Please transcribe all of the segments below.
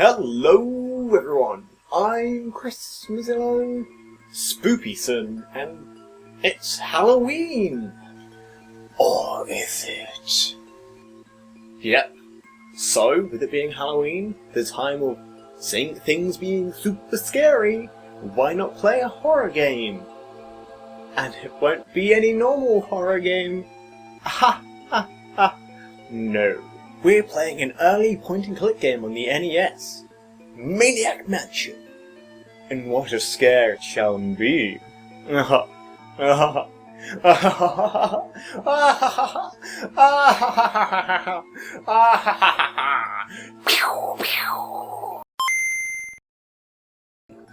Hello everyone, I'm Chris Mozillo Spoopyson, and it's Halloween! Or is it? Yep. So, with it being Halloween, the time of seeing things being super scary, why not play a horror game? And it won't be any normal horror game. Ha ha ha. No. We're playing an early point-and-click game on the NES, Maniac Mansion. And what a scare it shall be.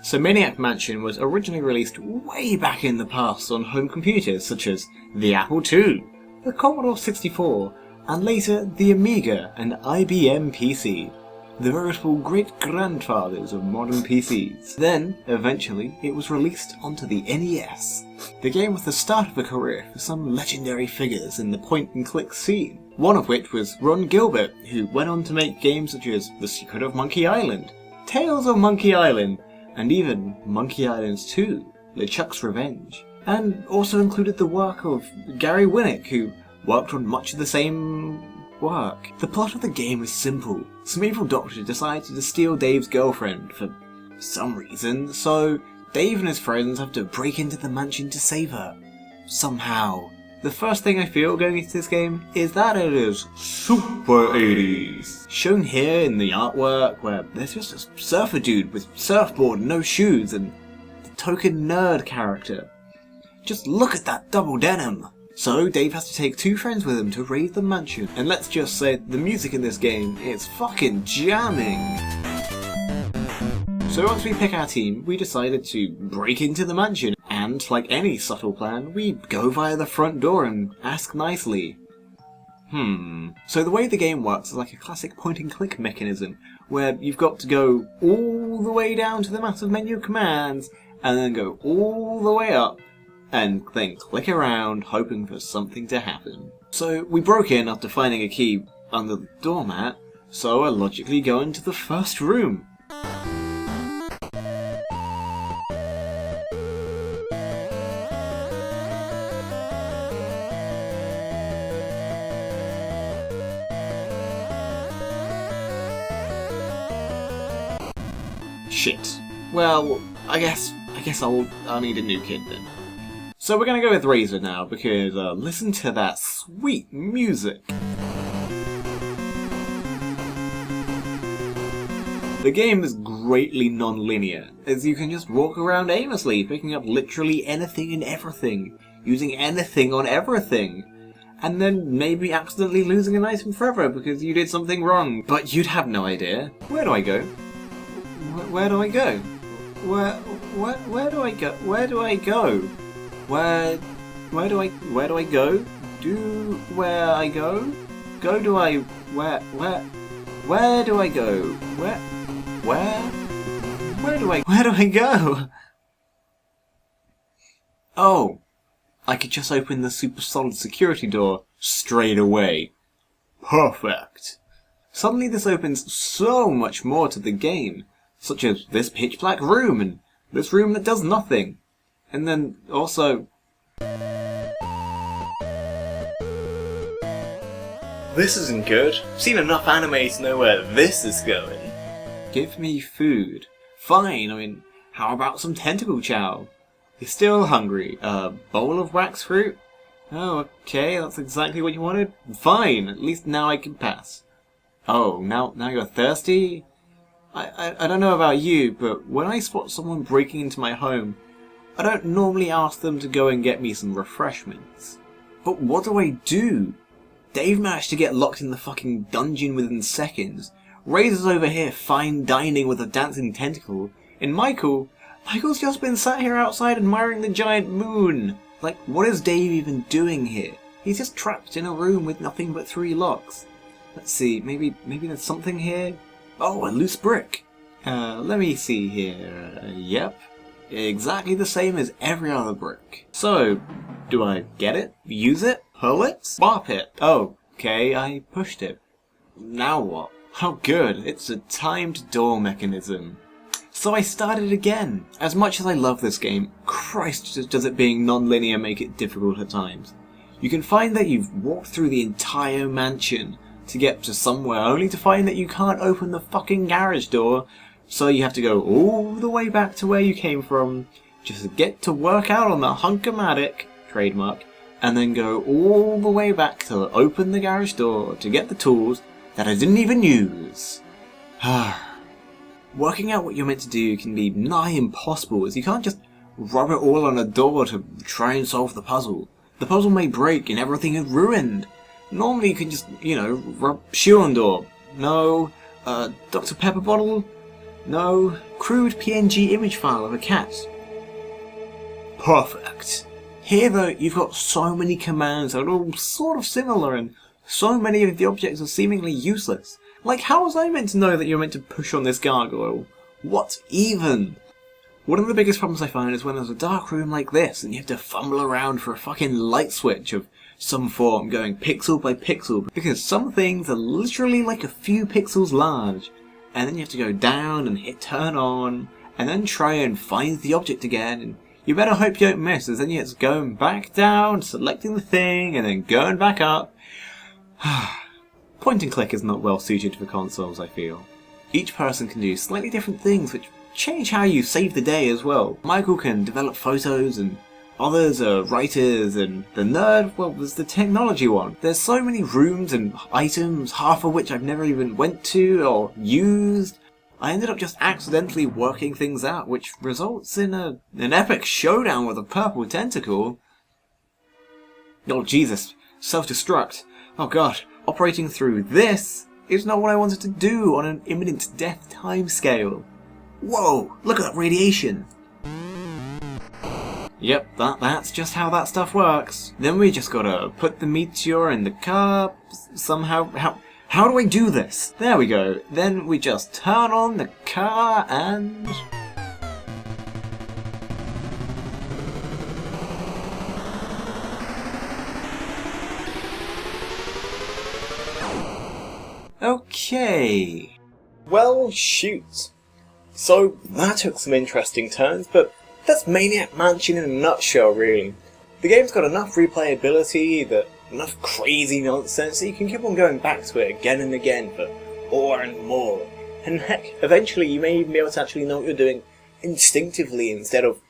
So Maniac Mansion was originally released way back in the past on home computers such as the Apple II, the Commodore 64, and later the Amiga and IBM PC, the veritable great-grandfathers of modern PCs. Then, eventually, it was released onto the NES. The game was the start of a career for some legendary figures in the point-and-click scene, one of which was Ron Gilbert, who went on to make games such as The Secret of Monkey Island, Tales of Monkey Island, and even Monkey Island 2, LeChuck's Revenge, and also included the work of Gary Winnick, who worked on much of the same work. The plot of the game is simple. Some evil doctor decided to steal Dave's girlfriend for some reason, so Dave and his friends have to break into the mansion to save her. Somehow. The first thing I feel going into this game is that it is super 80s. Shown here in the artwork, where there's just a surfer dude with surfboard and no shoes, and the token nerd character. Just look at that double denim! So Dave has to take two friends with him to raid the mansion, and let's just say the music in this game is fucking jamming. So once we pick our team, we decided to break into the mansion, and like any subtle plan, we go via the front door and ask nicely. So the way the game works is like a classic point-and-click mechanism, where you've got to go all the way down to the massive menu of commands, and then go all the way up, and then click around, hoping for something to happen. So we broke in after finding a key under the doormat, so I logically go into the first room. Shit. Well, I guess I'll need a new kid then. So we're gonna go with Razor now, because listen to that sweet music. The game is greatly non-linear, as you can just walk around aimlessly, picking up literally anything and everything, using anything on everything, and then maybe accidentally losing an item forever because you did something wrong, but you'd have no idea. Where do I go? Where do I go? Where do I go? Where do I go? Where do I go? Where I go? Where do I go? Where do I go? Oh, I could just open the super solid security door straight away. Perfect. Suddenly this opens so much more to the game, such as this pitch black room and this room that does nothing. And then, also... This isn't good. I've seen enough anime to know where this is going. Give me food. Fine, I mean, how about some tentacle chow? You're still hungry. A bowl of wax fruit? Oh, okay, that's exactly what you wanted. Fine, at least now I can pass. Oh, now you're thirsty? I don't know about you, but when I spot someone breaking into my home, I don't normally ask them to go and get me some refreshments. But what do I do? Dave managed to get locked in the fucking dungeon within seconds. Razor's over here fine dining with a dancing tentacle. And Michael's just been sat here outside admiring the giant moon. Like, what is Dave even doing here? He's just trapped in a room with nothing but 3 locks. Let's see, maybe there's something here? Oh, a loose brick. Let me see here. Yep. Exactly the same as every other brick. So, do I get it? Use it? Hurl it? Bop it? Oh, okay, I pushed it. Now what? Oh good, it's a timed door mechanism. So I started again. As much as I love this game, Christ does it being non-linear make it difficult at times. You can find that you've walked through the entire mansion to get to somewhere, only to find that you can't open the fucking garage door, so you have to go all the way back to where you came from, just to get to work out on the hunk-o-matic, trademark, and then go all the way back to open the garage door to get the tools that I didn't even use. Working out what you're meant to do can be nigh impossible, as you can't just rub it all on a door to try and solve the puzzle. The puzzle may break and everything is ruined. Normally you can just, rub shoe on door. No. Dr. Pepper bottle? No. Crude PNG image file of a cat. Perfect. Here though, you've got so many commands that are all sort of similar, and so many of the objects are seemingly useless. Like, how was I meant to know that you're meant to push on this gargoyle? What even? One of the biggest problems I find is when there's a dark room like this and you have to fumble around for a fucking light switch of some form, going pixel by pixel, because some things are literally like a few pixels large, and then you have to go down and hit turn on, and then try and find the object again, and you better hope you don't miss, as then it's going back down, selecting the thing, and then going back up. Point and click is not well suited for consoles, I feel. Each person can do slightly different things which change how you save the day as well. Michael can develop photos, and others are writers, and the nerd, well, was the technology one. There's so many rooms and items, half of which I've never even went to or used. I ended up just accidentally working things out, which results in an epic showdown with a purple tentacle. Oh Jesus, self-destruct. Oh god, operating through this is not what I wanted to do on an imminent death timescale. Whoa, look at that radiation. Yep, that's just how that stuff works. Then we just gotta put the meteor in the car somehow. How do I do this? There we go. Then we just turn on the car and... Okay. Well, shoot. So, that took some interesting turns, but that's Maniac Mansion in a nutshell, really. The game's got enough replayability, enough crazy nonsense that you can keep on going back to it again and again for more and more. And heck, eventually you may even be able to actually know what you're doing instinctively instead of...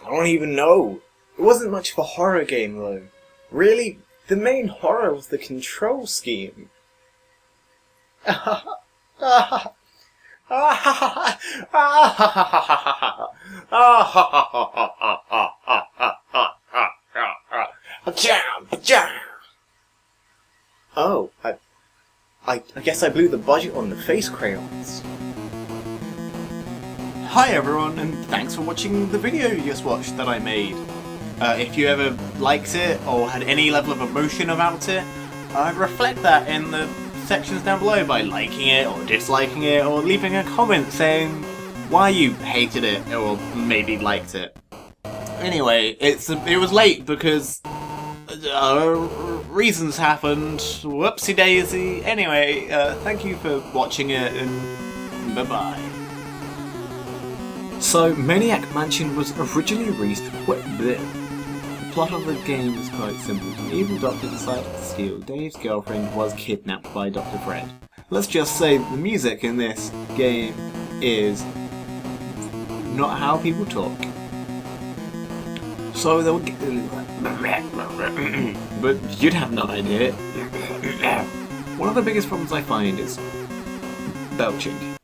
I don't even know. It wasn't much of a horror game, though. Really, the main horror was the control scheme. Oh, I guess I blew the budget on the face crayons. Hi everyone, and thanks for watching the video you just watched that I made. If you ever liked it or had any level of emotion about it, reflect that in the sections down below by liking it or disliking it, or leaving a comment saying why you hated it or maybe liked it. Anyway, it was late because reasons happened. Whoopsie daisy. Anyway, thank you for watching it, and bye bye. So, Maniac Mansion was originally released. The plot of the game is quite simple. An evil doctor decided to steal Dave's girlfriend was kidnapped by Dr. Fred. Let's just say the music in this game is not how people talk. So they'll get... but you'd have no idea. One of the biggest problems I find is belching.